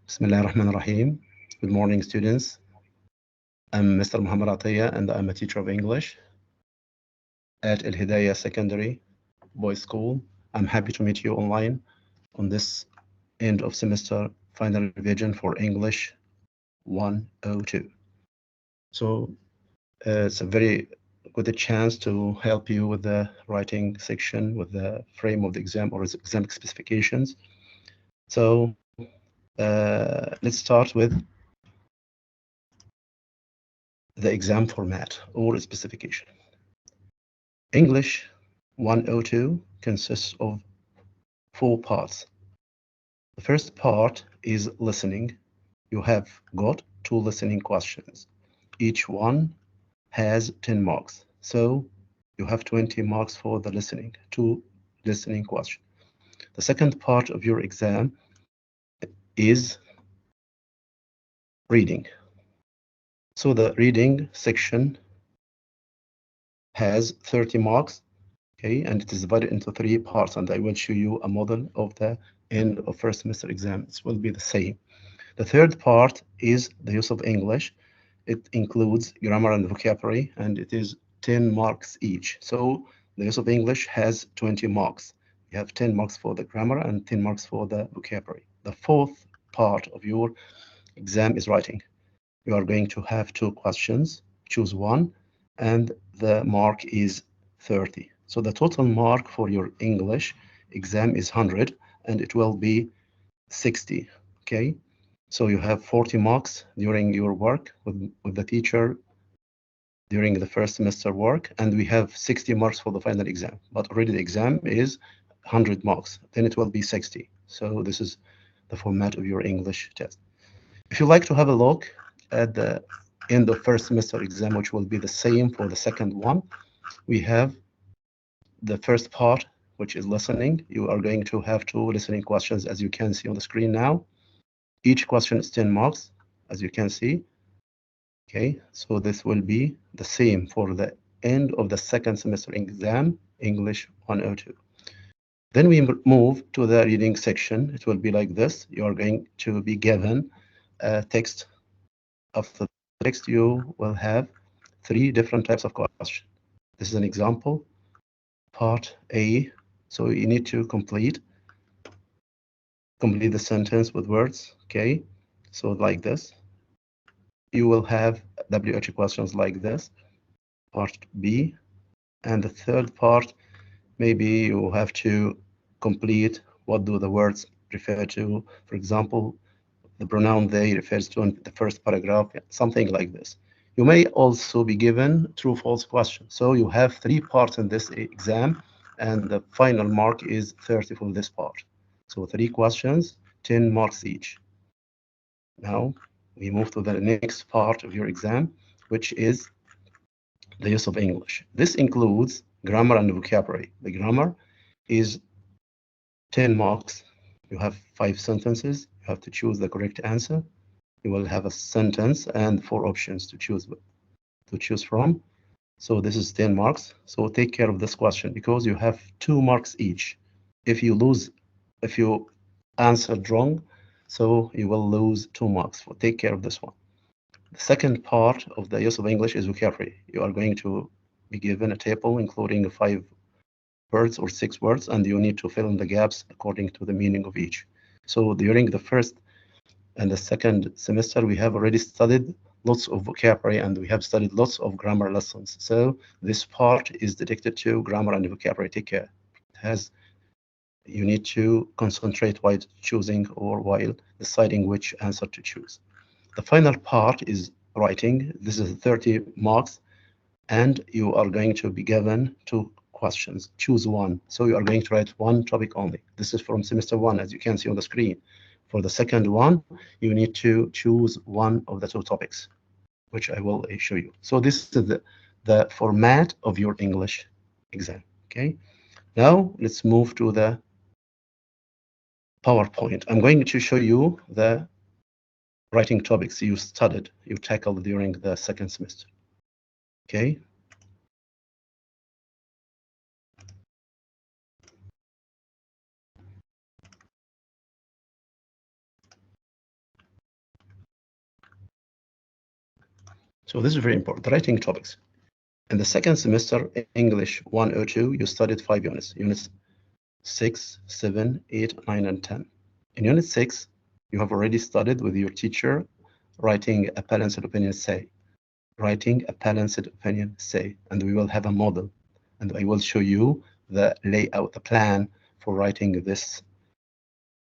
Bismillahirrahmanirrahim. Good morning, students. I'm Mr. محمد عطية, and I'm a teacher of English at الهداية Secondary Boys School. I'm happy to meet you online on this end of semester final revision for English 102. So it's a very good chance to help you with the writing section, with the frame of the exam or exam specifications. So let's start with the exam format or specification. English 102 consists of 4 parts. The first part is listening. You have got 2 listening questions. Each one has 10 marks. So you have 20 marks for the listening, 2 listening questions. The second part of your exam is reading. So the reading section has 30 marks, okay, and it is divided into 3 parts, and I will show you a model of the end of first semester exam. It will be the same. The third part is the use of English. It includes grammar and vocabulary, and it is 10 marks each. So the use of English has 20 marks. You have 10 marks for the grammar and 10 marks for the vocabulary. The fourth part of your exam is writing. You are going to have 2 questions, choose one, and the mark is 30. So the total mark for your English exam is 100, and it will be 60, okay? So you have 40 marks during your work with the teacher during the first semester work, and we have 60 marks for the final exam. But already the exam is 100 marks, then it will be 60. So this is the format of your English test. If you like to have a look at the end of first semester exam, which will be the same for the second one, we have the first part, which is listening. You are going to have 2 listening questions, as you can see on the screen now. Each question is 10 marks, as you can see. Okay, so this will be the same for the end of the second semester exam, English 102. Then we move to the reading section. It will be like this. You are going to be given a text. After the text, you will have 3 different types of questions. This is an example, part A. So you need to complete the sentence with words, okay? So like this. You will have WH questions like this, part B. And the third part, maybe you have to complete what do the words refer to. For example, the pronoun they refers to in the first paragraph, something like this. You may also be given true-false questions. So you have 3 parts in this exam, and the final mark is 30 for this part. So 3 questions, 10 marks each. Now we move to the next part of your exam, which is the use of English. This includes grammar and vocabulary. The grammar is 10 marks. You have 5 sentences. You have to choose the correct answer. You will have a sentence and 4 options to choose from. So this is 10 marks. So take care of this question because you have 2 marks each. If you answered wrong, so you will lose 2 marks. So take care of this one. The second part of the use of English is vocabulary. You are going to be given a table including 5 words or 6 words, and you need to fill in the gaps according to the meaning of each. So during the first and the second semester, we have already studied lots of vocabulary and we have studied lots of grammar lessons. So this part is dedicated to grammar and vocabulary. Take care. You need to concentrate while choosing or while deciding which answer to choose. The final part is writing. This is 30 marks, and you are going to be given 2 questions. Choose one. So you are going to write 1 topic only. This is from semester 1, as you can see on the screen. For the second one, you need to choose one of the 2 topics, which I will show you. So this is the format of your English exam. Okay. Now let's move to the PowerPoint. I'm going to show you the writing topics you tackled during the second semester. Okay. So this is very important, writing topics. In the second semester, English 102, you studied 5 units, units 6, 7, 8, 9, and 10. In unit 6, you have already studied with your teacher writing a balanced opinion essay, and we will have a model, and I will show you the layout, the plan for writing this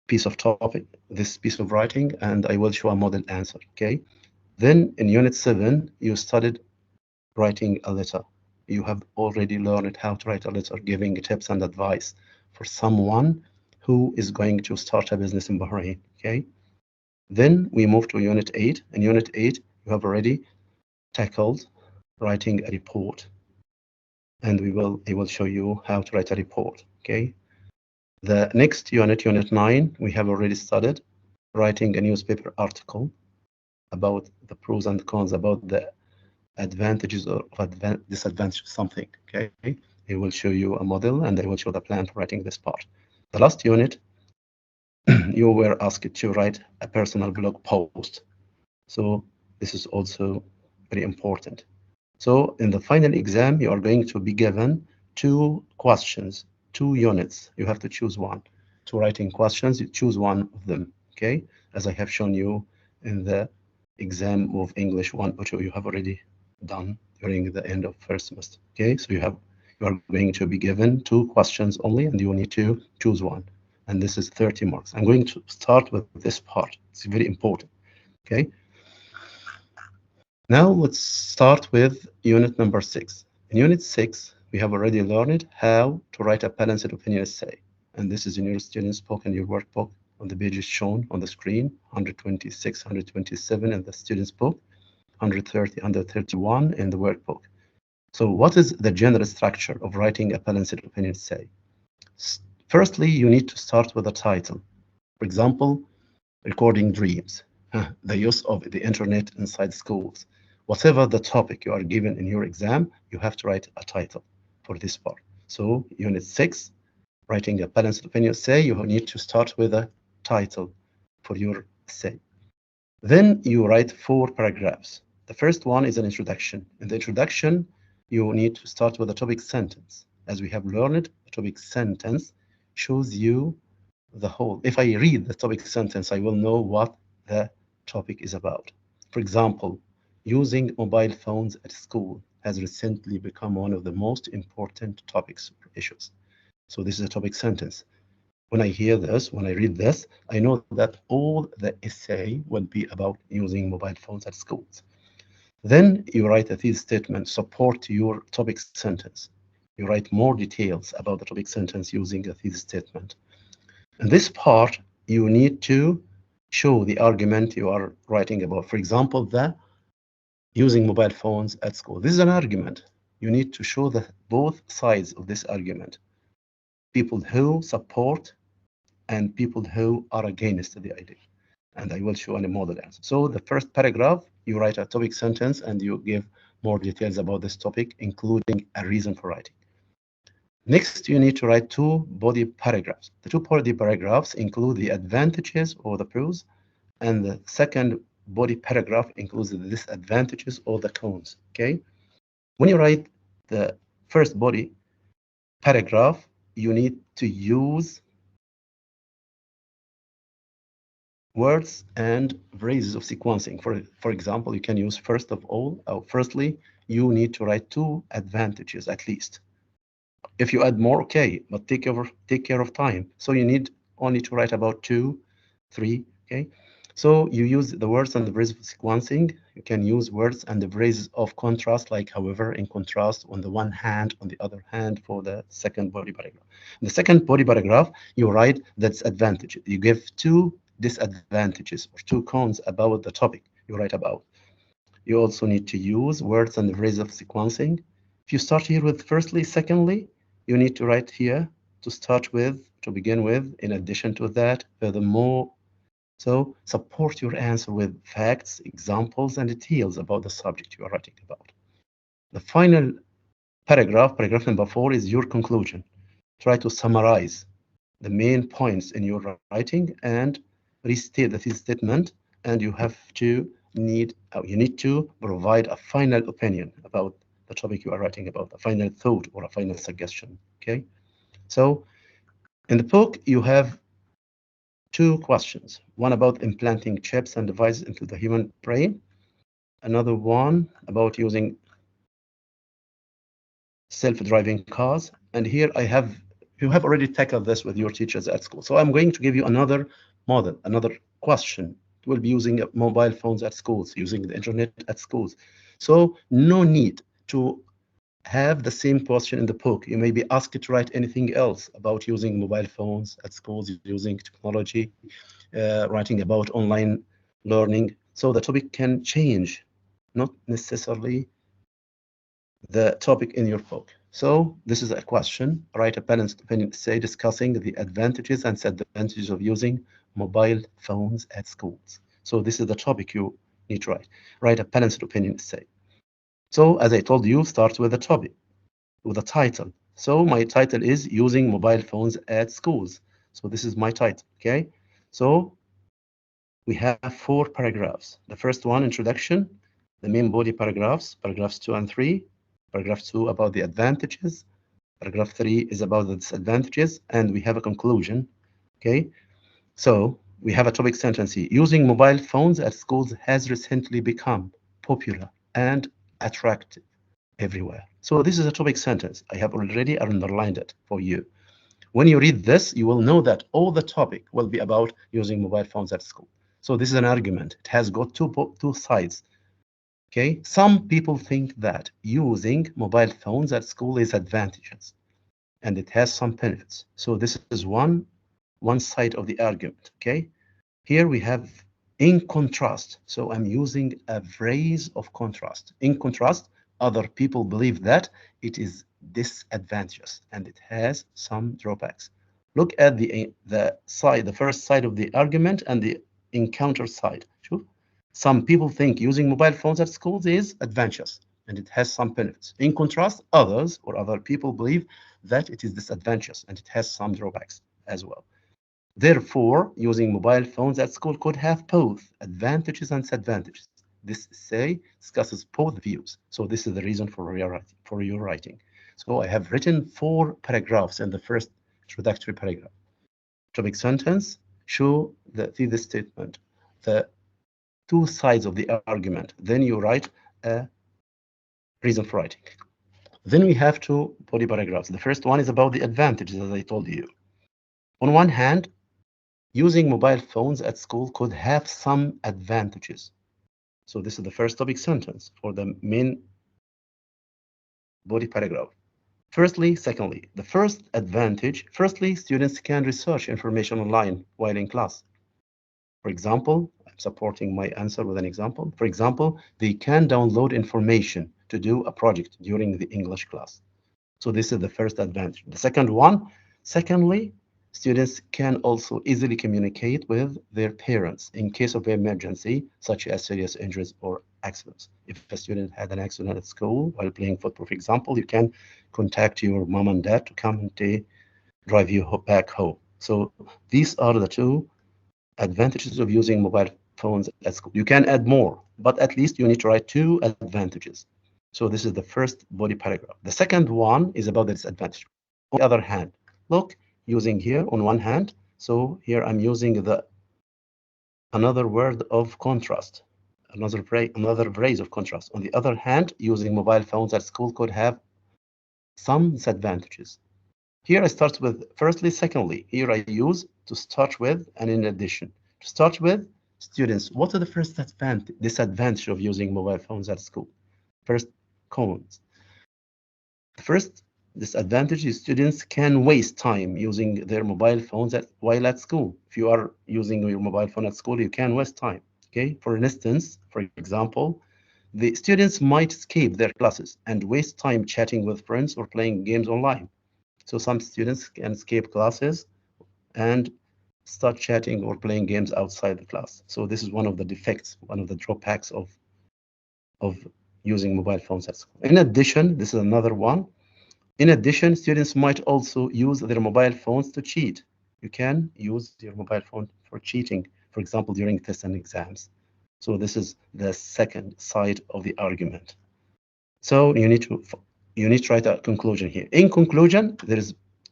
piece of topic, this piece of writing, and I will show a model answer, okay? Then in unit 7, you studied writing a letter. You have already learned how to write a letter, giving tips and advice for someone who is going to start a business in Bahrain, okay? Then we move to unit 8. In unit 8, you have already tackled writing a report, and I will show you how to write a report, okay? The next unit, unit 9, we have already studied writing a newspaper article about the pros and cons, about the advantages or disadvantages of something, okay? I will show you a model, and I will show the plan for writing this part. The last unit, you were asked to write a personal blog post. So this is also very important. So in the final exam, you are going to be given 2 questions, 2 units. You have to choose one. 2 writing questions, you choose one of them, okay? As I have shown you in the exam of English 102, you have already done during the end of first semester, okay? So you are going to be given 2 questions only, and you need to choose one. And this is 30 marks. I'm going to start with this part. It's very important, okay? Now let's start with unit number 6. In unit 6, we have already learned how to write a balanced opinion essay. And this is in your student's book and your workbook. On the pages shown on the screen, 126, 127 in the student's book, 130, 131 in the workbook. So what is the general structure of writing a balanced opinion essay? Firstly, you need to start with a title. For example, recording dreams, the use of the internet inside schools. Whatever the topic you are given in your exam, you have to write a title for this part. So unit 6, writing a balanced opinion essay, you need to start with a title for your essay. Then you write 4 paragraphs. The first one is an introduction. In the introduction, you need to start with a topic sentence. As we have learned, the topic sentence shows you the whole. If I read the topic sentence, I will know what the topic is about. For example, using mobile phones at school has recently become one of the most important topics or issues. So this is a topic sentence. When I hear this, when I read this, I know that all the essay will be about using mobile phones at schools. Then you write a thesis statement, support your topic sentence. You write more details about the topic sentence using a thesis statement. In this part, you need to show the argument you are writing about. For example, the using mobile phones at school. This is an argument. You need to show both sides of this argument. People who support and people who are against the idea. And I will show a model answer. So the first paragraph, you write a topic sentence and you give more details about this topic, including a reason for writing. Next, you need to write 2 body paragraphs. The 2 body paragraphs include the advantages or the pros, and the second body paragraph includes the disadvantages or the cons, okay? When you write the first body paragraph, you need to use words and phrases of sequencing. For example, you can use first of all, or firstly, you need to write 2 advantages at least. If you add more, okay, but take care of time. So you need only to write about 2, 3, okay? So you use the words and the phrases of sequencing. You can use words and the phrases of contrast, like however, in contrast, on the one hand, on the other hand, for the second body paragraph. In the second body paragraph, you write the disadvantage. You give 2 disadvantages or 2 cons about the topic you write about. You also need to use words and the phrases of sequencing. If you start here with firstly, secondly, you need to write here to begin with, in addition to that, furthermore. So support your answer with facts, examples, and details about the subject you are writing about. The final paragraph number 4, is your conclusion. Try to summarize the main points in your writing and restate the thesis statement, and you have to you need to provide a final opinion about the topic you are writing about, a final thought or a final suggestion. Okay, so in the book you have two questions: one about implanting chips and devices into the human brain, another one about using self-driving cars. And here you have already tackled this with your teachers at school. So I'm going to give you another model, another question. It will be using mobile phones at schools, using the internet at schools. So no need to have the same question in the book. You may be asked to write anything else about using mobile phones at schools, using technology, writing about online learning. So the topic can change, not necessarily the topic in your book. So this is a question. Write a balanced opinion essay discussing the advantages and disadvantages of using mobile phones at schools. So this is the topic you need to write. Write a balanced opinion essay. So as I told you, start with the topic, with the title. So my title is Using Mobile Phones at Schools. So this is my title, okay? So we have 4 paragraphs. The first one, introduction, the main body paragraphs 2 and 3. Paragraph 2 about the advantages. Paragraph 3 is about the disadvantages, and we have a conclusion. Okay, so we have a topic sentence here. Using mobile phones at schools has recently become popular and attractive everywhere. So this is a topic sentence. I have already underlined it for you. When you read this, you will know that all the topic will be about using mobile phones at school. So this is an argument. It has got two sides. Okay, some people think that using mobile phones at school is advantageous and it has some benefits. So this is one side of the argument. Okay, here we have in contrast. So I'm using a phrase of contrast. In contrast, other people believe that it is disadvantageous and it has some drawbacks. Look at the first side of the argument and the encounter side. Sure. Some people think using mobile phones at schools is advantageous and it has some benefits. In contrast, other people believe that it is disadvantageous and it has some drawbacks as well. Therefore, using mobile phones at school could have both advantages and disadvantages. This essay discusses both views. So this is the reason for your writing. So I have written 4 paragraphs in the first introductory paragraph. Topic sentence, show the thesis statement, the 2 sides of the argument. Then you write a reason for writing. Then we have 2 body paragraphs. The first one is about the advantages, as I told you. On one hand, using mobile phones at school could have some advantages. So this is the first topic sentence for the main body paragraph. Secondly, the first advantage, students can research information online while in class. For example, I'm supporting my answer with an example. For example, they can download information to do a project during the English class. So this is the first advantage. The second one, secondly, students can also easily communicate with their parents in case of emergency, such as serious injuries or accidents. If a student had an accident at school while playing football, for example, you can contact your mom and dad to come and drive you back home. So these are the 2 advantages of using mobile phones at school. You can add more, but at least you need to write 2 advantages. So this is the first body paragraph. The second one is about the disadvantage. On the other hand, look, using here on one hand, so here I'm using another word of contrast, another phrase of contrast. On the other hand, using mobile phones at school could have some disadvantages. Here I start with secondly. Here I use to start with and in addition. To start with, students, what are the first disadvantage of using mobile phones at school? First, cons. The first disadvantage is students can waste time using their mobile phones while at school. If you are using your mobile phone at school, you can waste time. Okay, for instance, for example, the students might skip their classes and waste time chatting with friends or playing games online. So some students can skip classes and start chatting or playing games outside the class. So this is one of the defects, one of the drawbacks of using mobile phones at school. In addition, this is another one. In addition, students might also use their mobile phones to cheat. You can use your mobile phone for cheating, for example, during tests and exams. So this is the second side of the argument. So you need to write a conclusion here. In conclusion,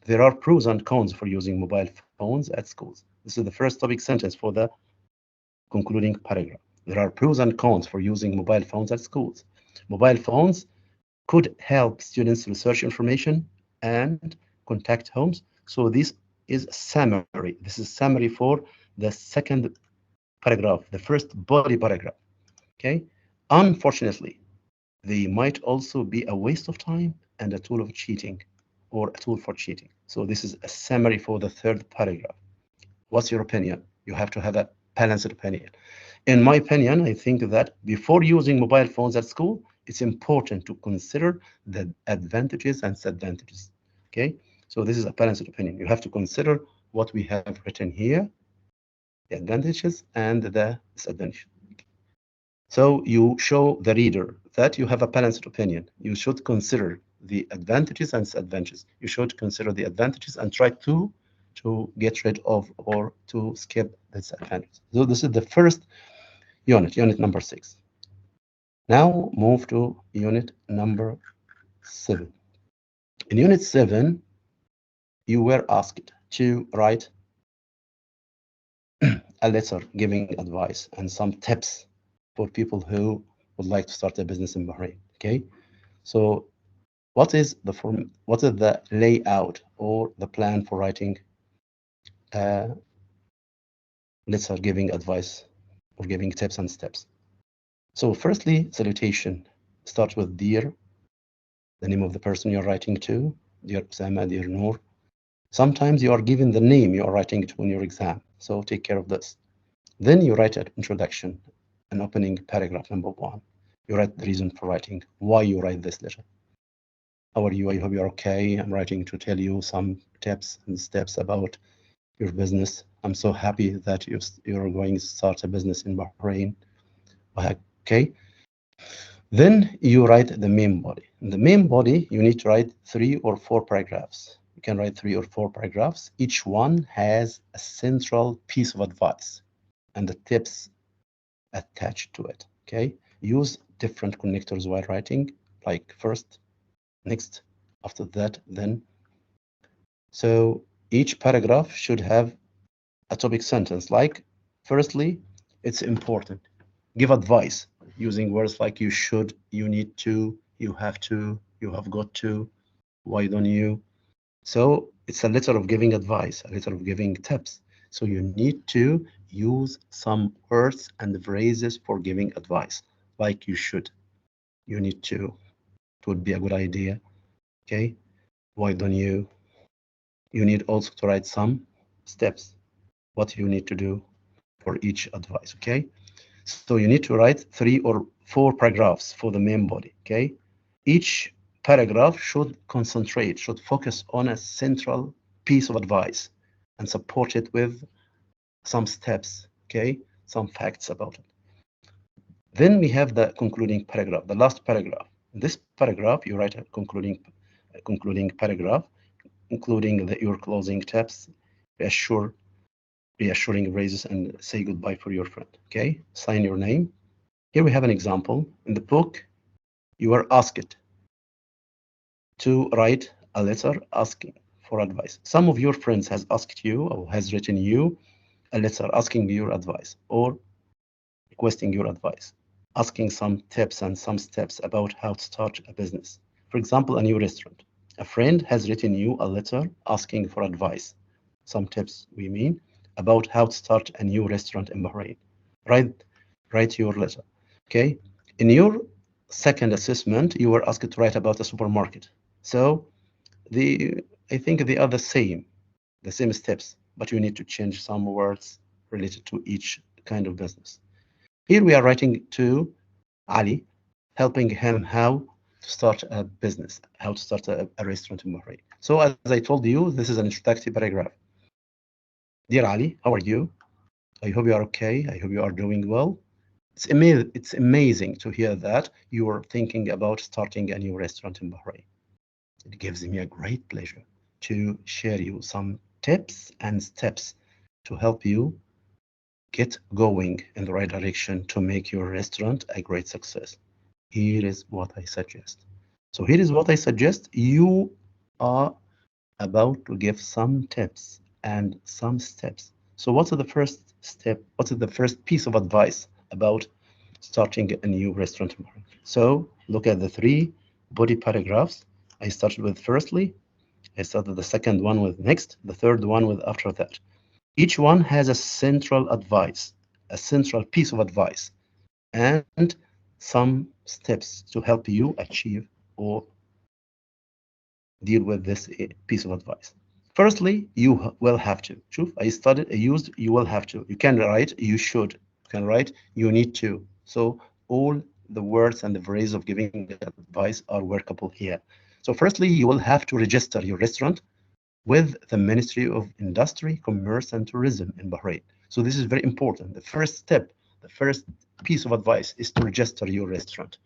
there are pros and cons for using mobile phones at schools. This is the first topic sentence for the concluding paragraph. There are pros and cons for using mobile phones at schools. Mobile phones could help students research information and contact homes. So this is summary. This is summary for the second paragraph, the first body paragraph. Okay. Unfortunately, they might also be a waste of time and a tool of cheating, or a tool for cheating. So this is a summary for the third paragraph. What's your opinion? You have to have a balanced opinion. In my opinion, I think that before using mobile phones at school, it's important to consider the advantages and disadvantages. Okay, so this is a balanced opinion. You have to consider what we have written here, the advantages and the disadvantages. So you show the reader that you have a balanced opinion. You should consider the advantages and disadvantages. You should consider the advantages and try to get rid of or to skip the disadvantages. So this is the first unit number 6. Now move to unit number 7. In unit 7, you were asked to write a letter giving advice and some tips for people who would like to start a business in Bahrain. Okay, so what is the layout or the plan for writing a letter giving advice or giving tips and steps? So firstly, salutation. Start with dear, the name of the person you're writing to, dear Osama, dear Noor. Sometimes you are given the name you are writing to in your exam, so take care of this. Then you write an introduction, an opening paragraph, number 1. You write the reason for writing, why you write this letter. How are you? I hope you're okay. I'm writing to tell you some tips and steps about your business. I'm so happy that you're going to start a business in Bahrain. Okay. Then you write the main body. In the main body, you need to write 3 or 4 paragraphs. You can write 3 or 4 paragraphs. Each one has a central piece of advice and the tips attached to it. Okay. Use different connectors while writing, like first, next, after that, then. So each paragraph should have a topic sentence, like, firstly, it's important. Give advice using words like you should, you need to, you have to, you have got to, why don't you? So it's a letter of giving advice, a letter of giving tips. So you need to use some words and phrases for giving advice, like you should, you need to, it would be a good idea. Okay, why don't you? You need also to write some steps, what you need to do for each advice. Okay, so you need to write 3 or 4 paragraphs for the main body. Okay, each paragraph should concentrate, should focus on a central piece of advice and support it with some steps. Okay, some facts about it. Then we have the concluding paragraph, the last paragraph. In this paragraph, you write a concluding paragraph, including your closing tips, reassuring phrases, and say goodbye for your friend. Okay, sign your name. Here we have an example. In the book, you are asked to write a letter asking for advice. Some of your friends has asked you or has written you a letter asking your advice or requesting your advice, asking some tips and some steps about how to start a business. For example, a new restaurant. A friend has written you a letter asking for advice, some tips we mean, about how to start a new restaurant in Bahrain. Write your letter. Okay. In your second assessment, you were asked to write about a supermarket. So I think they are the same steps, but you need to change some words related to each kind of business. Here we are writing to Ali, helping him how to start a business, how to start a restaurant in Bahrain. So as I told you, this is an introductory paragraph. Dear Ali, how are you? I hope you are okay. I hope you are doing well. It's amazing to hear that you are thinking about starting a new restaurant in Bahrain. It gives me a great pleasure to share you some tips and steps to help you get going in the right direction to make your restaurant a great success. Here is what I suggest. So here is what I suggest. You are about to give some tips and some steps. So what's the first step? What's the first piece of advice about starting a new restaurant? So look at the 3 body paragraphs. I started with firstly, I started the second one with next, the third one with after that. Each one has a central advice, a central piece of advice, and some steps to help you achieve or deal with this piece of advice. Firstly, you will have to. I used you will have to. You can write you should. You can write you need to. So all the words and the phrase of giving advice are workable here. So firstly, you will have to register your restaurant with the Ministry of Industry, Commerce and Tourism in Bahrain. So this is very important. The first step, the first piece of advice is to register your restaurant.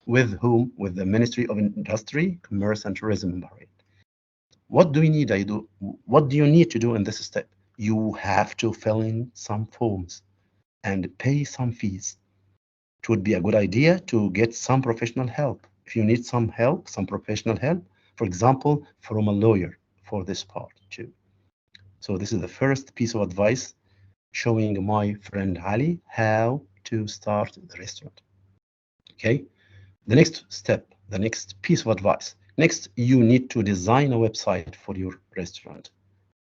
With whom? With the Ministry of Industry, Commerce and Tourism in Bahrain. What do you need? What do you need to do in this step? You have to fill in some forms and pay some fees. It would be a good idea to get some professional help. If you need some help, some professional help, for example, from a lawyer for this part too. So this is the first piece of advice showing my friend Ali how to start the restaurant. Okay, the next step, the next piece of advice. Next, you need to design a website for your restaurant.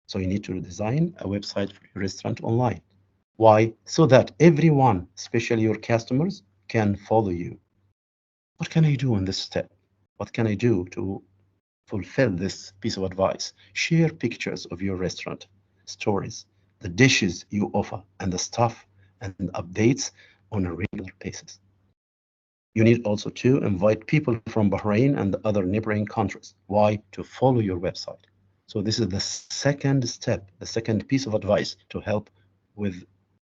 So you need to design a website for your restaurant online. Why? So that everyone, especially your customers, can follow you. What can I do in this step? What can I do to fulfill this piece of advice? Share pictures of your restaurant, stories, the dishes you offer, and the stuff and updates on a regular basis. You need also to invite people from Bahrain and the other neighboring countries. Why? To follow your website. So this is the second step, the second piece of advice to help with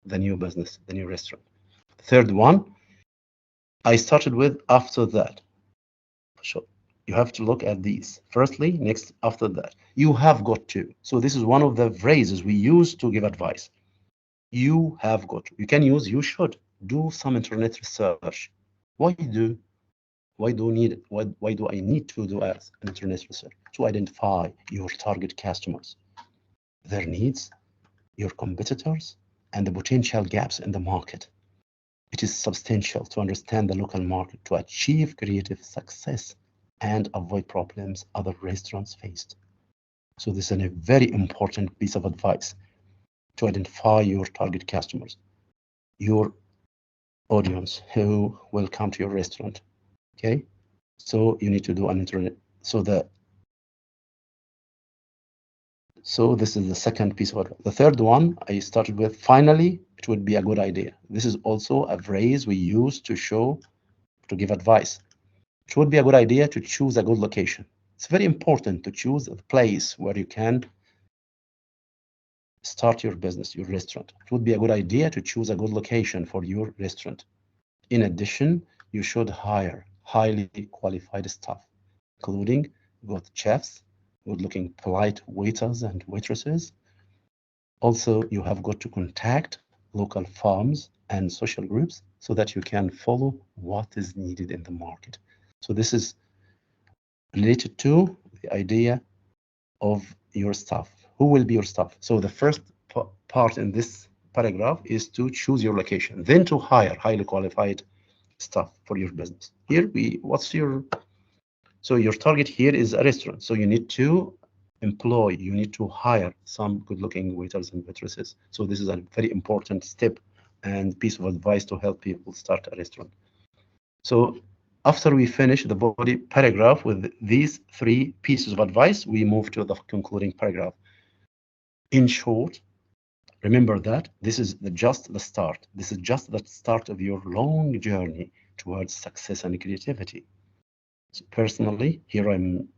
the new business, the new restaurant. The third one, I started with after that. So you have to look at these. Firstly, next, after that. You have got to. So this is one of the phrases we use to give advice. You have got to. You can use you should. Do some internet research. Why do I need to do an internet research? To identify your target customers, their needs, your competitors, and the potential gaps in the market. It is substantial to understand the local market to achieve creative success and avoid problems other restaurants faced. So this is a very important piece of advice to identify your target customers, your audience who will come to your restaurant. Okay, so you need to do an internet. So this is the second piece of advice. The third one I started with, finally, it would be a good idea. This is also a phrase we use to give advice. It would be a good idea to choose a good location. It's very important to choose a place where you can start your business, your restaurant. It would be a good idea to choose a good location for your restaurant. In addition, you should hire highly qualified staff, including good chefs, good-looking, polite waiters and waitresses. Also, you have got to contact local farms and social groups so that you can follow what is needed in the market. So this is related to the idea of your staff. Who will be your staff? So the first part in this paragraph is to choose your location, then to hire highly qualified staff for your business. Here so your target here is a restaurant. So you need to you need to hire some good-looking waiters and waitresses. So this is a very important step and piece of advice to help people start a restaurant. So after we finish the body paragraph with these 3 pieces of advice, we move to the concluding paragraph. In short, remember that this is just the start. This is just the start of your long journey towards success and creativity. So personally, here I'm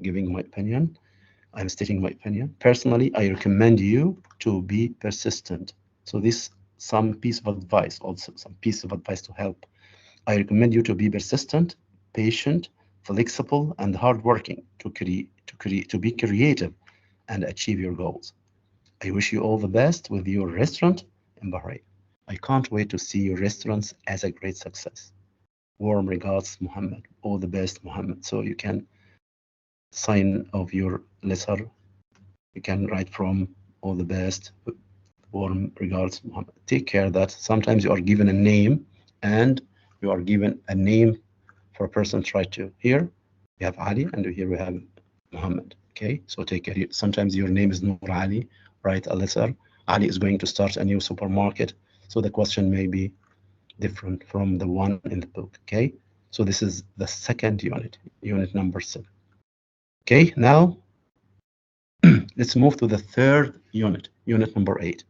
giving my opinion. I'm stating my opinion. Personally, I recommend you to be persistent. So this some piece of advice, also some piece of advice to help. I recommend you to be persistent, patient, flexible, and hardworking to be creative and achieve your goals. I wish you all the best with your restaurant in Bahrain. I can't wait to see your restaurants as a great success. Warm regards, Muhammad. All the best, Muhammad. So you can sign of your letter. You can write from all the best, warm regards, Muhammad. Take care that sometimes you are given a name and you are given a name for a person to write to. Here we have Ali and here we have Muhammad. Okay, so take care. Sometimes your name is Nur Ali. Write a letter. Ali is going to start a new supermarket. So the question may be different from the one in the book. Okay, so this is the second unit, unit number 7. Okay, now let's move to the third unit, unit number 8.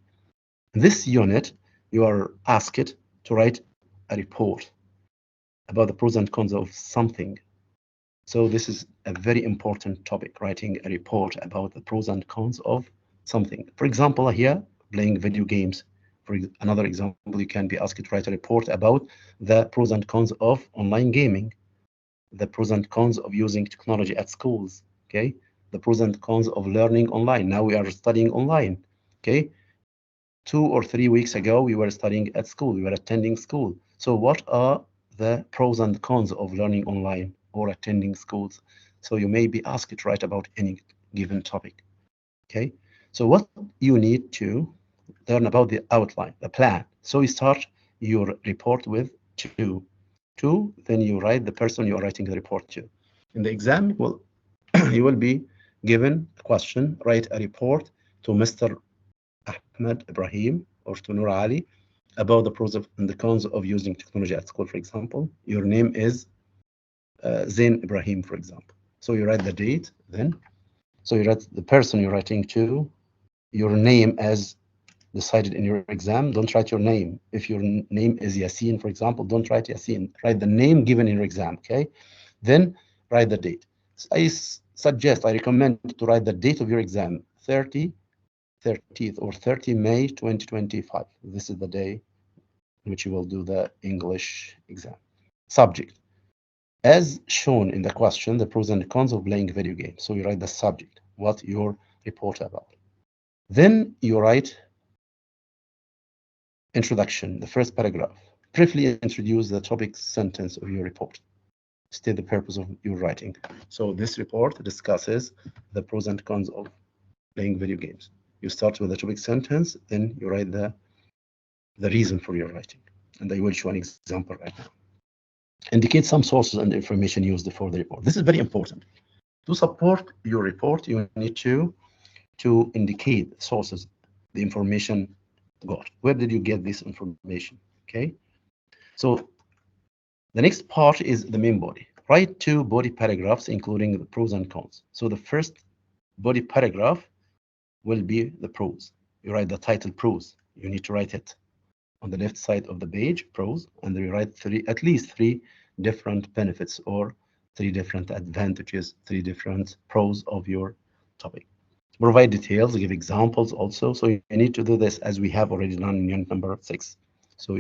In this unit, you are asked to write a report about the pros and cons of something. So this is a very important topic, writing a report about the pros and cons of something. For example, here, playing video games. For another example, you can be asked to write a report about the pros and cons of online gaming, the pros and cons of using technology at schools, okay? The pros and cons of learning online. Now we are studying online, okay? 2 or 3 weeks ago, we were studying at school, we were attending school. So what are the pros and cons of learning online or attending schools? So you may be asked to write about any given topic, okay? So what you need to learn about the outline, the plan. So you start your report with two, then you write the person you are writing the report to. In the exam, well, you will be given a question, write a report to Mr. Ahmed Ibrahim or to Nur Ali about the pros and the cons of using technology at school, for example. Your name is Zain Ibrahim, for example. So you write the date then. So you write the person you're writing to, your name as decided in your exam. Don't write your name. If your name is Yasin, for example, don't write Yasin. Write the name given in your exam, okay? Then write the date. I recommend to write the date of your exam, 30th or 30 May 2025. This is the day in which you will do the English exam. Subject. As shown in the question, the pros and cons of playing video games. So you write the subject, what your report about. Then you write introduction, the first paragraph. Briefly introduce the topic sentence of your report. State the purpose of your writing. So this report discusses the pros and cons of playing video games. You start with the topic sentence, then you write the reason for your writing. And I will show an example right now. Indicate some sources and information used for the report. This is very important. To support your report, you need to indicate sources, the information got. Where did you get this information? Okay. So the next part is the main body. Write 2 body paragraphs, including the pros and cons. So the first body paragraph will be the pros. You write the title pros. You need to write it on the left side of the page, pros, and then you write at least 3 different benefits or 3 different advantages, 3 different pros of your topic. Provide details, give examples also. So you need to do this as we have already done in unit number 6. So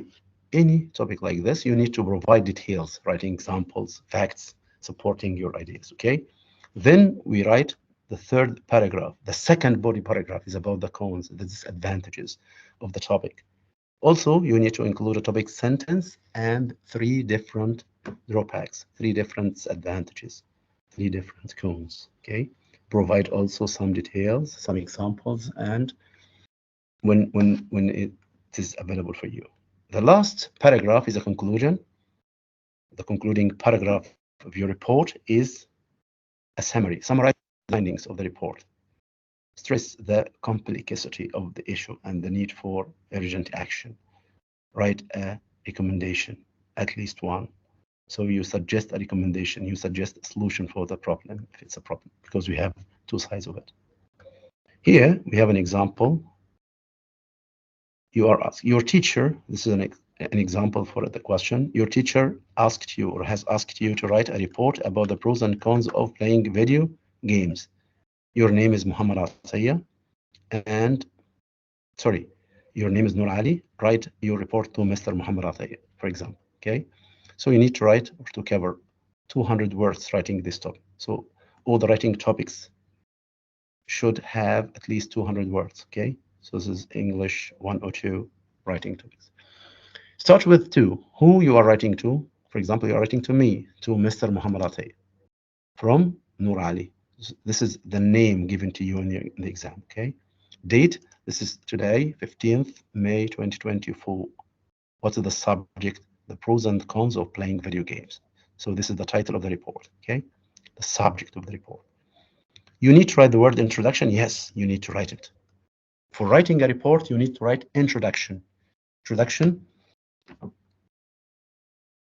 any topic like this, you need to provide details, writing examples, facts, supporting your ideas, okay? Then we write the third paragraph. The second body paragraph is about the cons, the disadvantages of the topic. Also, you need to include a topic sentence and 3 different drawbacks, 3 different disadvantages, 3 different cons, okay? Provide also some details, some examples, and when it is available for you. The last paragraph is a conclusion. The concluding paragraph of your report is a summary. Summarize the findings of the report. Stress the complexity of the issue and the need for urgent action. Write a recommendation, at least one. So you suggest a recommendation, you suggest a solution for the problem, if it's a problem, because we have 2 sides of it. Here we have an example. You are asked, your teacher, this is an example for the question. Your teacher asked you or has asked you to write a report about the pros and cons of playing video games. Your name is Muhammad Atiyah, and sorry, your name is Nur Ali. Write your report to Mr. Muhammad Atiyah, for example. Okay, so you need to write or to cover 200 words writing this topic. So all the writing topics should have at least 200 words. Okay, so this is English 102 writing topics. Start with to. Who you are writing to. For example, you are writing to me, to Mr. Muhammad Atay from Nur Ali. This is the name given to you in the exam, okay? Date, this is today, 15th May 2024. What is the subject? The pros and cons of playing video games. So this is the title of the report, okay? The subject of the report. You need to write the word introduction. Yes, you need to write it. For writing a report, you need to write introduction. Introduction.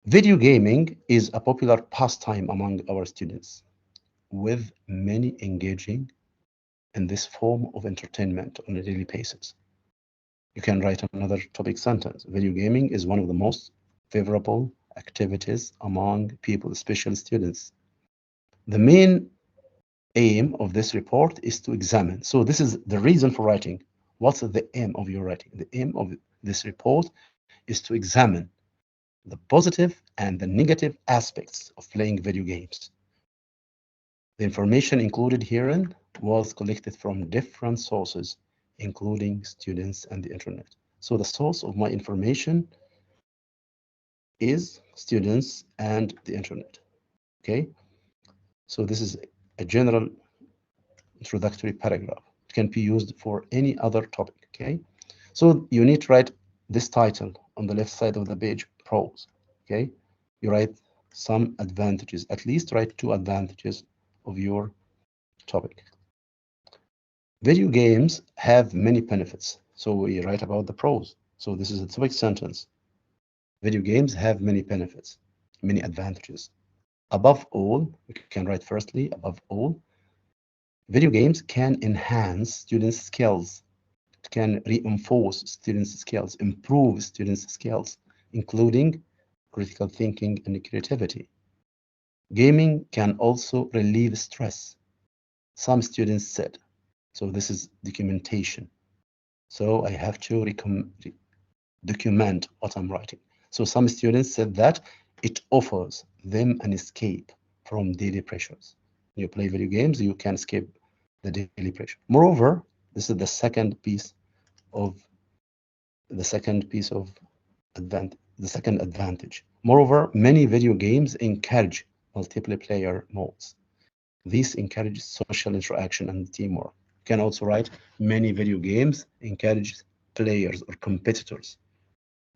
Video gaming is a popular pastime among our students, with many engaging in this form of entertainment on a daily basis. You can write another topic sentence. Video gaming is one of the most favorable activities among people, especially students. The main aim of this report is to examine. So this is the reason for writing. What's the aim of your writing? The aim of this report is to examine the positive and the negative aspects of playing video games. The information included herein was collected from different sources, including students and the internet. So the source of my information is students and the internet, okay? So this is a general introductory paragraph. It can be used for any other topic, okay? So you need to write this title on the left side of the page, pros, okay? You write some advantages, at least write 2 advantages of your topic. Video games have many benefits. So we write about the pros. So this is a topic sentence. Video games have many benefits, many advantages. Above all, we can write firstly, above all, video games can enhance students' skills. It can reinforce students' skills, improve students' skills, including critical thinking and creativity. Gaming can also relieve stress. Some students said. So this is documentation. So I have to document what I'm writing. So some students said that it offers them an escape from daily pressures. When you play video games, you can escape the daily pressure. Moreover, this is the second advantage. Moreover, many video games encourage multiplayer modes. This encourages social interaction and teamwork. You can also write many video games encourage players or competitors,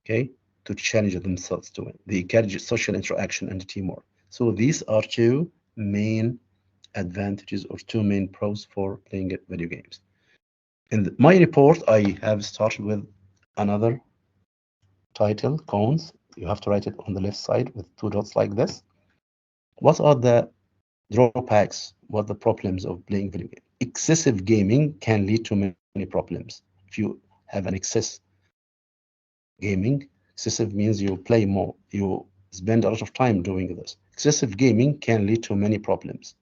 okay, to challenge themselves to win. They encourage social interaction and teamwork. So these are 2 main advantages or 2 main pros for playing video games. In my report, I have started with another title, cons. You have to write it on the left side with 2 dots like this. What are the drawbacks? What are the problems of playing video games? Excessive gaming can lead to many problems. If you have an excess gaming, excessive means you play more, you spend a lot of time doing this. Excessive gaming can lead to many problems.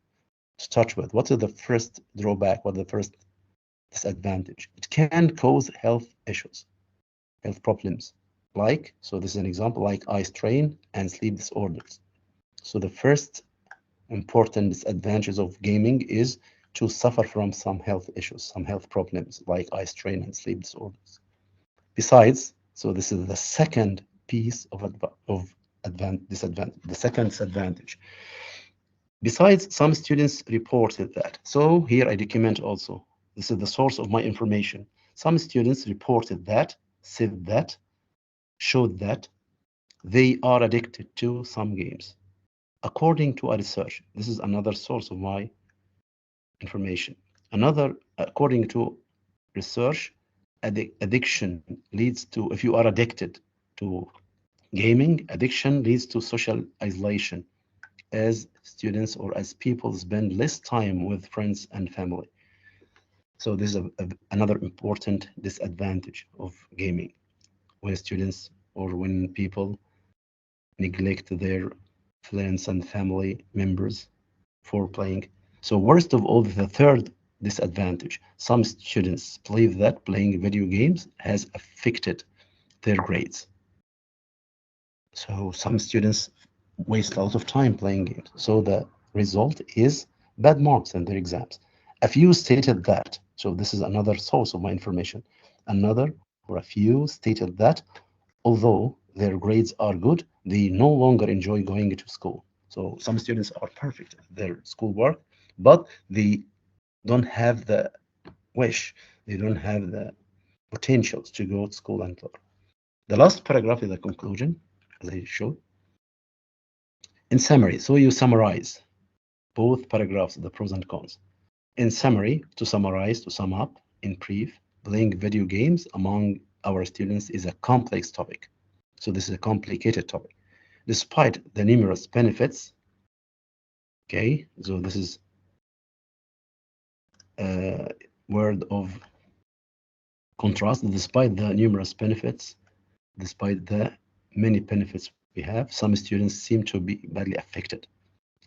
To start with, what is the first drawback? What is the first disadvantage? It can cause health issues, health problems, like, so this is an example, like eye strain and sleep disorders. So the first important disadvantage of gaming is to suffer from some health issues, some health problems like eye strain and sleep disorders. Besides, so this is the second piece of disadvantage, the second disadvantage. Besides, some students reported that. So here I document also. This is the source of my information. Some students reported that, said that, showed that they are addicted to some games. According to a research, this is another source of my information. According to research, addiction leads to, if you are addicted to gaming, addiction leads to social isolation as students or as people spend less time with friends and family. So this is another important disadvantage of gaming, when students or when people neglect their friends and family members for playing. So worst of all, the third disadvantage, some students believe that playing video games has affected their grades. So some students waste a lot of time playing games. So the result is bad marks in their exams. A few stated that, so this is another source of my information. Another or a few stated that although their grades are good, they no longer enjoy going to school. So some students are perfect at their schoolwork, but they don't have the wish, they don't have the potentials to go to school and learn. The last paragraph is the conclusion, as I showed. In summary, so you summarize both paragraphs, the pros and cons. In summary, to summarize, to sum up, in brief, playing video games among our students is a complex topic. So this is a complicated topic. Despite the numerous benefits, okay, so this is a word of contrast. Despite the numerous benefits, despite the many benefits we have, some students seem to be badly affected.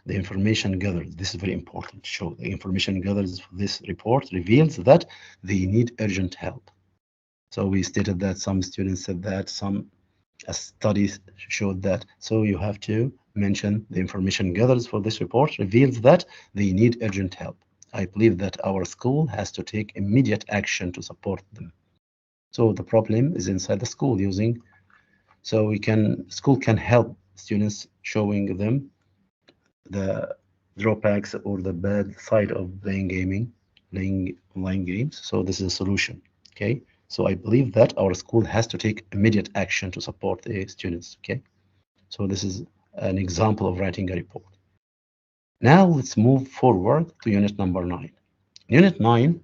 The information gathered, this is very important to show. The information gathered for this report reveals that they need urgent help. So we stated that some students said that, some studies showed that. So you have to mention the information gathered for this report reveals that they need urgent help. I believe that our school has to take immediate action to support them. So the problem is inside the school using, so school can help students, showing them the drawbacks or the bad side of playing online games. So this is a solution, okay? So I believe that our school has to take immediate action to support the students, okay? So this is an example of writing a report. Now let's move forward to unit number 9. Unit 9,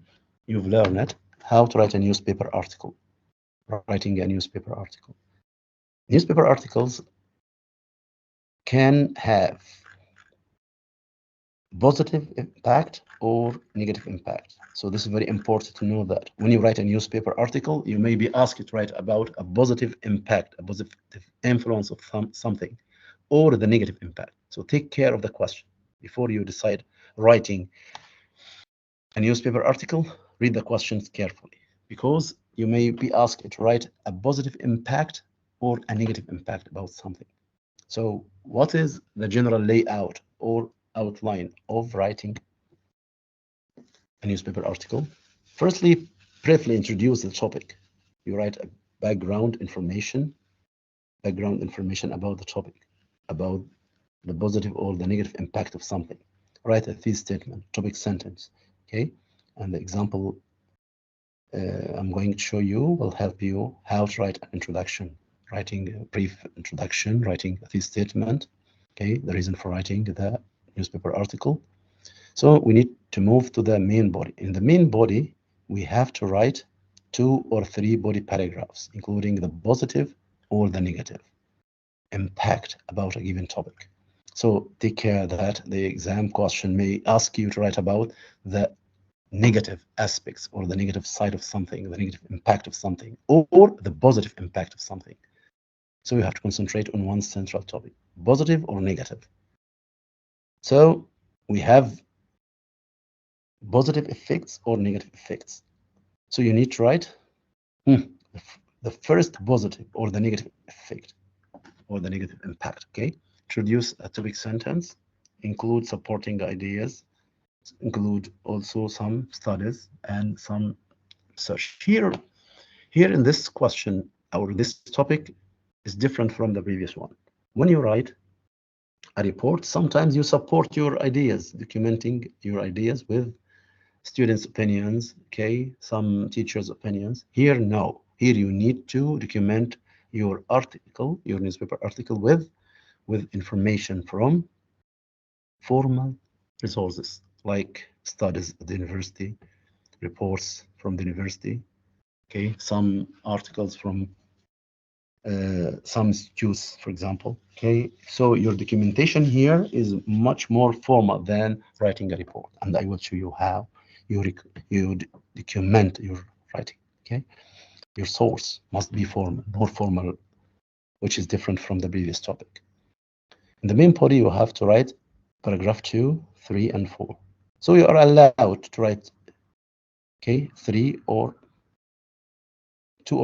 you've learned how to write a newspaper article. Writing a newspaper article. Newspaper articles can have positive impact or negative impact. So this is very important to know that when you write a newspaper article, you may be asked to write about a positive impact, a positive influence of something, or the negative impact. So take care of the question before you decide writing a newspaper article. Read the questions carefully, because you may be asked to write a positive impact or a negative impact about something. So what is the general layout or outline of writing a newspaper article? Firstly, briefly introduce the topic. You write a background information about the topic, about the positive or the negative impact of something. Write a thesis statement, topic sentence, okay? And the example I'm going to show you will help you how to write an introduction, writing a brief introduction, writing a thesis statement, okay? The reason for writing the newspaper article. So we need to move to the main body. In the main body, we have to write 2 or 3 body paragraphs, including the positive or the negative impact about a given topic. So take care that the exam question may ask you to write about the negative aspects or the negative side of something, the negative impact of something, or the positive impact of something. So you have to concentrate on one central topic, positive or negative. So we have positive effects or negative effects. So you need to write the first positive or the negative effect or the negative impact, okay? Introduce a topic sentence, include supporting ideas, include also some studies and some search. Here in this question or this topic is different from the previous one. When you write a report, sometimes you support your ideas, documenting your ideas with students' opinions, okay, some teachers' opinions. Here, no. Here you need to document your article, your newspaper article with information from formal resources like studies at the university, reports from the university, okay, some articles from some institutes, for example, okay. So your documentation here is much more formal than writing a report, and I will show you how you document your writing, okay. Your source must be formal, more formal, which is different from the previous topic. In the main body, you have to write paragraph 2, 3, and 4. So you are allowed to write, okay, 2 or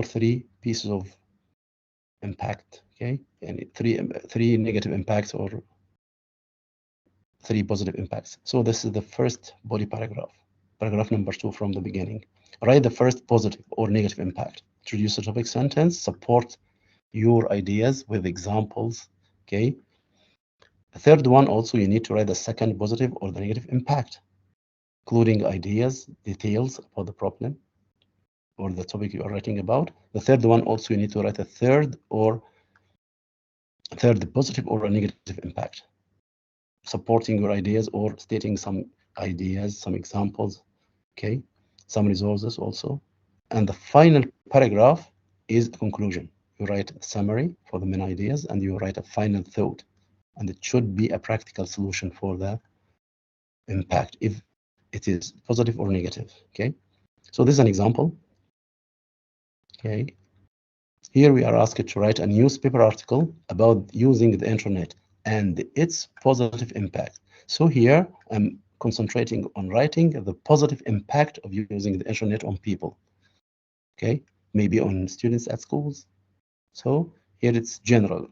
3 pieces of impact, okay, and three negative impacts or 3 positive impacts. So this is the first body paragraph, paragraph number 2 from the beginning. Write the first positive or negative impact. introduce a topic sentence, support your ideas with examples. Okay. The third one also, you need to write the second positive or the negative impact, including ideas, details about the problem or the topic you are writing about. The third one also, you need to write a third positive or a negative impact, supporting your ideas or stating some ideas, some examples, okay, some resources also. And the final paragraph is a conclusion. You write a summary for the main ideas and you write a final thought, and it should be a practical solution for the impact, if it is positive or negative. Okay, so this is an example. Okay, here we are asked to write a newspaper article about using the internet and its positive impact. So here I'm concentrating on writing the positive impact of using the internet on people. Okay, maybe on students at schools. So here it's general.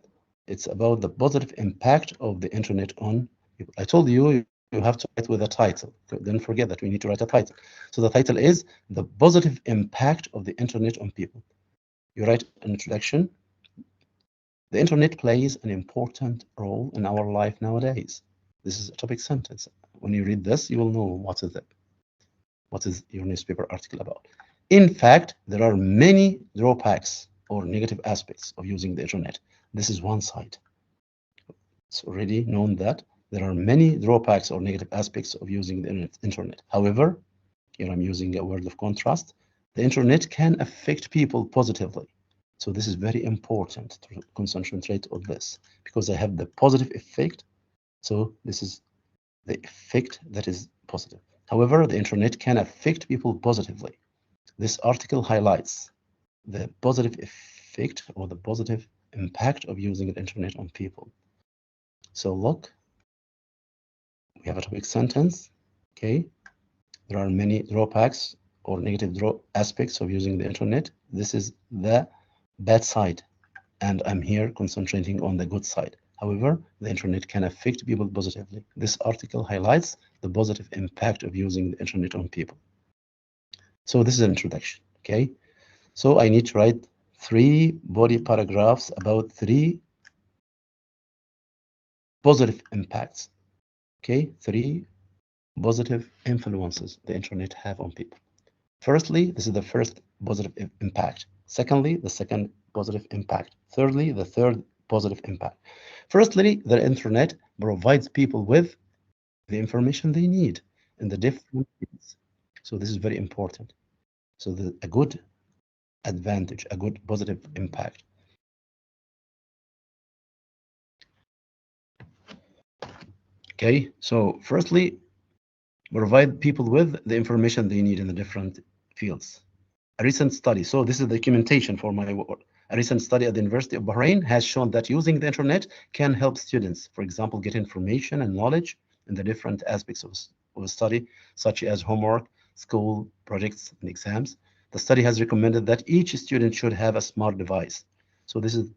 It's about the positive impact of the internet on people. I told you you have to write with a title. Don't forget that we need to write a title. So the title is the positive impact of the internet on people. You write an introduction. The internet plays an important role in our life nowadays. This is a topic sentence. When you read this, you will know what is your newspaper article about. In fact, there are many drawbacks or negative aspects of using the internet. This is one side. It's already known that there are many drawbacks or negative aspects of using the internet. However, here I'm using a word of contrast. The internet can affect people positively. So this is very important to concentrate on this, because I have the positive effect. So this is the effect that is positive. However, the internet can affect people positively. This article highlights the positive effect or the positive impact of using the internet on people. So look, we have a topic sentence. Okay, there are many drawbacks or negative aspects of using the internet. This is the bad side, and I'm here concentrating on the good side. However, the internet can affect people positively. This article highlights the positive impact of using the internet on people. So this is an introduction. Okay, so I need to write 3 body paragraphs about 3 positive impacts. Okay, 3 positive influences the internet have on people. Firstly, this is the first positive impact. Secondly, the second positive impact. Thirdly, the third positive impact. Firstly, the internet provides people with the information they need in the different fields. So this is very important. So a good advantage, a good positive impact. Okay, so firstly, provide people with the information they need in the different fields. A recent study, so this is the documentation for my work. A recent study at the University of Bahrain has shown that using the internet can help students, for example, get information and knowledge in the different aspects of a study, such as homework, school projects, and exams. The study has recommended that each student should have a smart device. So this is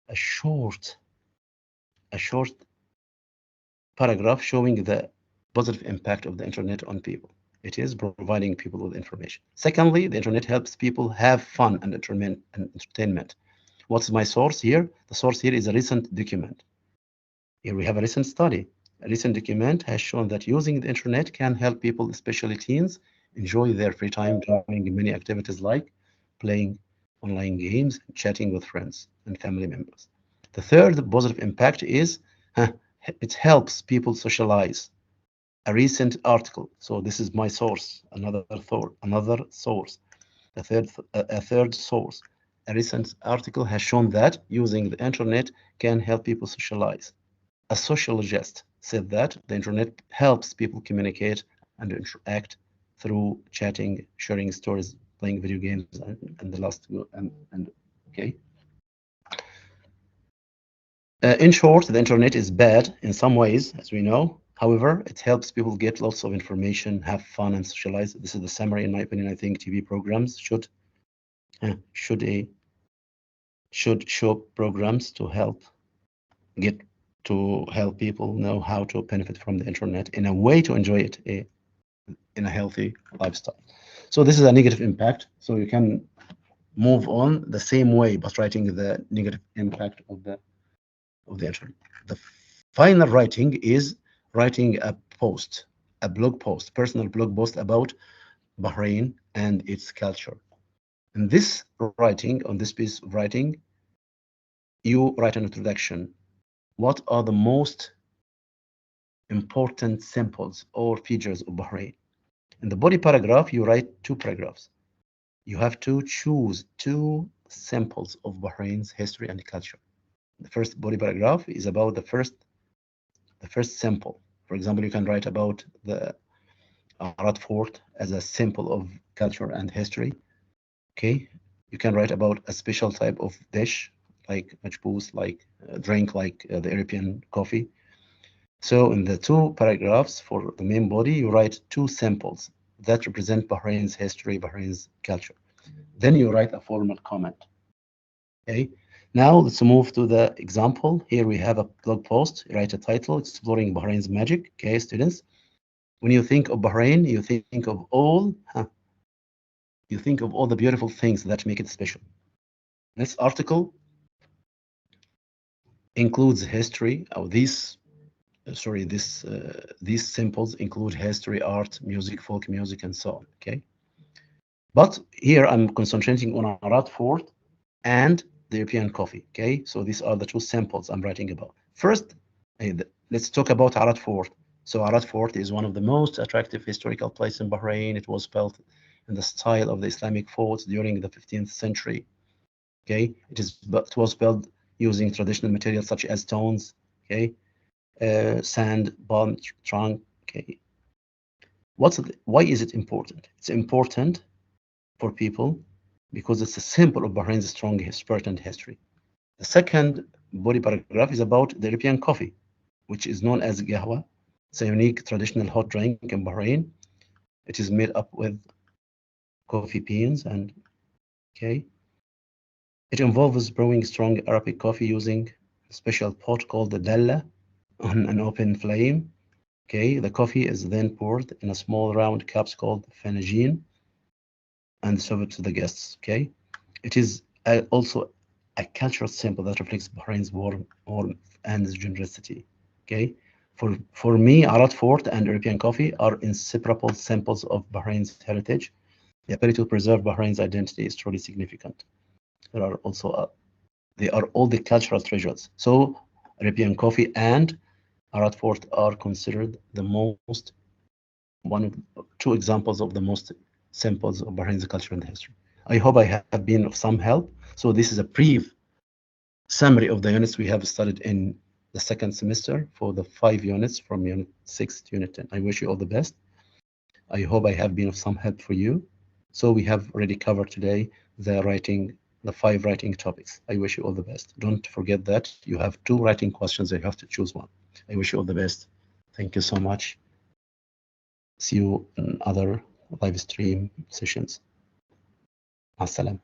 a short paragraph showing the positive impact of the internet on people. It is providing people with information. Secondly, the internet helps people have fun and entertainment. What's my source here? The source here is a recent document. Here we have a recent study. A recent document has shown that using the internet can help people, especially teens, enjoy their free time doing many activities like playing online games, chatting with friends and family members. The third positive impact is it helps people socialize. A recent article. So this is my source, another source. A third source. A recent article has shown that using the internet can help people socialize. A sociologist said that the internet helps people communicate and interact through chatting, sharing stories, playing video games, and the last okay. In short, the internet is bad in some ways, as we know. However, it helps people get lots of information, have fun, and socialize. This is the summary, in my opinion. I think TV programs should show programs to help people know how to benefit from the internet in a way to enjoy it in a healthy lifestyle. So this is a negative impact. So you can move on the same way, but writing the negative impact of the interview. The final writing is writing a post, a blog post, personal blog post about Bahrain and its culture. In this writing, on this piece of writing, you write an introduction. What are the most important symbols or features of Bahrain? In the body paragraph, you write 2 paragraphs. You have to choose 2 samples of Bahrain's history and culture. The first body paragraph is about the first sample. For example, you can write about the Arad Fort as a symbol of culture and history. Okay, you can write about a special type of dish, like majboos, like drink, like the European coffee. So in the 2 paragraphs for the main body, you write 2 samples that represent Bahrain's history, Bahrain's culture. Then you write a formal comment. Okay, now let's move to the example. Here we have a blog post. You write a title, Exploring Bahrain's Magic. Okay, students, when you think of Bahrain, you think of all the beautiful things that make it special. This article includes history, or these symbols include history, art, music, folk music, and so on. Okay, but here I'm concentrating on Arad Fort and the European coffee. Okay, so these are the 2 samples I'm writing about. First, let's talk about Arad Fort. So Arad Fort is one of the most attractive historical places in Bahrain. It was built in the style of the Islamic forts during the 15th century. Okay, it was built using traditional materials such as stones, okay, sand, palm trunk. Okay, why is it important? It's important for people because it's a symbol of Bahrain's strong spirit and history. The second body paragraph is about the European coffee, which is known as qahwa. It's a unique traditional hot drink in Bahrain. It is made up with coffee beans and okay. It involves brewing strong Arabic coffee using a special pot called the dalla on an open flame. Okay, the coffee is then poured in a small round cups called fanajin and served to the guests. Okay, it is also a cultural symbol that reflects Bahrain's warmth and generosity. Okay, for me, Arad Fort and European coffee are inseparable symbols of Bahrain's heritage. The ability to preserve Bahrain's identity is truly significant. There are also they are all the cultural treasures. So European coffee and Arad Fort are considered the most 2 examples of the most symbols of Bahrain's culture and history. I hope I have been of some help. So this is a brief summary of the units we have studied in the 2nd semester for the 5 units from unit 6 to unit 10. I wish you all the best. I hope I have been of some help for you. So we have already covered today the 5 writing topics. I wish you all the best. Don't forget that you have 2 writing questions. You have to choose one. I wish you all the best. Thank you so much. See you in other live stream sessions. Assalam.